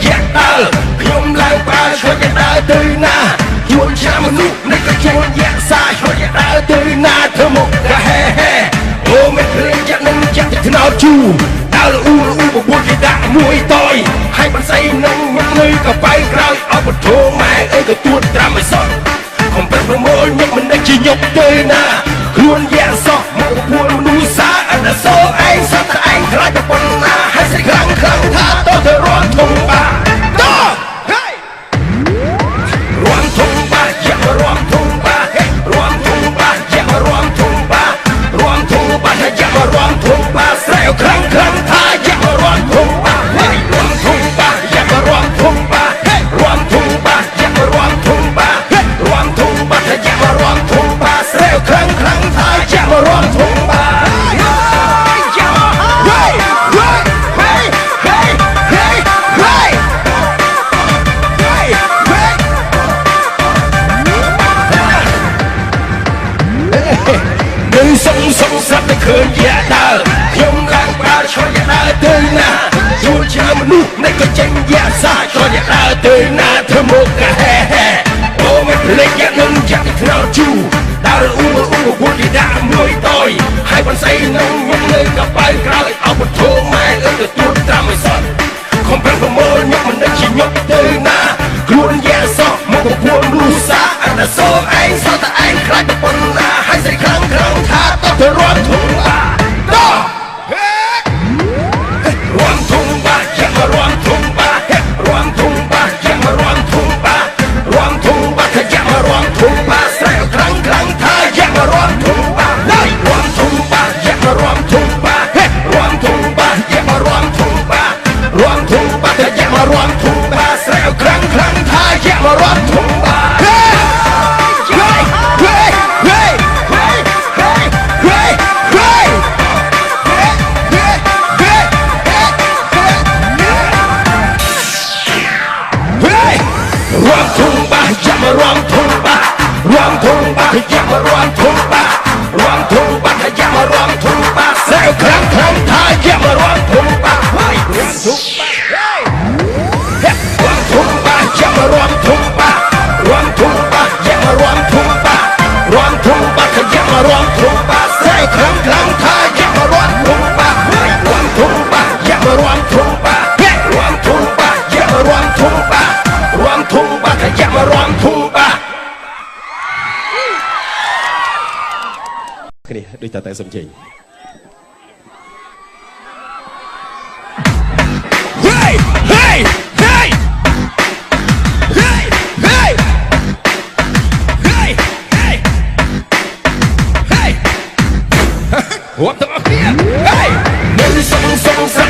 យ៉ាក់ដើរខ្ញុំឡើងបើឆ្លុយដើរទៅណាជួនឆ្នាំមនុស្សនេះក៏ជួនយ៉ាក់សាឆ្លុយដើរទៅណាធ្វើមុខកាហេហេអូមិនព្រមចាក់នឹងចាក់ទៅថ្នោតជូដើរអ៊ូបបួលគេដាក់មួយតយហើយបន្សៃនឹងមកនៅកប៉ៅក្រោយអបធោម៉ែអើក៏ទួតត្រាំឲ្យសោះកុំប្រឹងប្រមូលញឹកមិនដឹងជាញឹកទៅណាខ្លួនយ៉ាក់សោះមកពួនមនុស្សសាអត់សូឯងសត្វតែឯងខ្លាចតែប៉ុណ្ណាហើយស្រីខ្លាំងខ្លាំងថាតើទៅរត់ធំបាតោះហេរំធំបាយ៉ាក់រំធំបារំធំបាយ៉ាក់រំធំបារំធំបាយ៉ាក់រំធំបាស្រែខ្លាំងខ្លាំងថាយ៉ាក់រំធំបារំធំបាយ៉ាក់រំធំបារំធំបាយ៉ាក់រំធំបារំធំបាយ៉ាក់រំធំបាស្រែខ្លាំងខ្លាំងថាយ៉ាក់រំធំបាសុំស្រាប់តែឃើញយ៉ាដើរខ្ញុំឡើងបើឆ្លុយដើរទៅណាជួនឆ្នាំមនុស្សនេះក៏ចេញយ៉ាសាឆ្លុយដើរទៅណាធ្វើមុខកាហេហេអូមិនភ្លេចយ៉ានឹងយ៉ាក់ថ្នោតជូដើរអ៊ូបួលគេដាក់មួយតយហើយបន្សៃនឹងមកនៅកប៉ៅក្រោយអបធោម៉ែអើទៅទួតត្រាំឲ្យសោះខំប្រឹងប្រមូលញឹកមិនដឹងជាញឹកទៅណាខ្លួនយ៉ាសោះមកពួនមនុស្សសាអត់សូឯងសោះតែឯងខ្លាចតែប៉ុណ្ណាហើយស្រីខ្លាំងខ្លាំងថាទៅរត់ធំបាតោះរំធំបាយ៉ាក់រំធំបារំធំបាយ៉ាក់រំធំបារំធំបាថាយ៉ាក់រំធំបាស្រែខ្លាំងខ្លាំងថាយ៉ាក់រំធំបារំធំបាយ៉ាក់រំធំបារំធំបាយ៉ាក់រំធំបារំធំបាថាយ៉ាក់រំធំបាស្រែខ្លាំងខ្លាំងថាយ៉ាក់រំធំបាรวมทุ่งบ้ารวมทุ่งบ้าอย่ามารวมทุ่งบ้ารวมทุ่งบ้าอย่ามารวมทุ่งบ้าเซลครั้งครั้งท้ายอย่ามารวมทุ่งบ้ารวมทุ่งบ้ารวมทุ่งบ้าอย่ามารวมทุ่งบ้ารวมทุ่งบ้าอย่ามารวมทุ่งบ้ารวมทุ่งบ้าอย่ามารวมทุ่งบ้าเซลครั้งครั้งท้ายอย่ามารวมทุ่งบ้ารวมทุ่งบ้าอย่ามารวมทุ่งบ้ารวมทุ่งบ้าอย่ามารวมทุ่งบ้ารวมทุ่งบ้าอย่ามารวมทุ่งគ្នាដូចតតែសំជិញហេហេហេហេហេហេហេហេហេហេហេ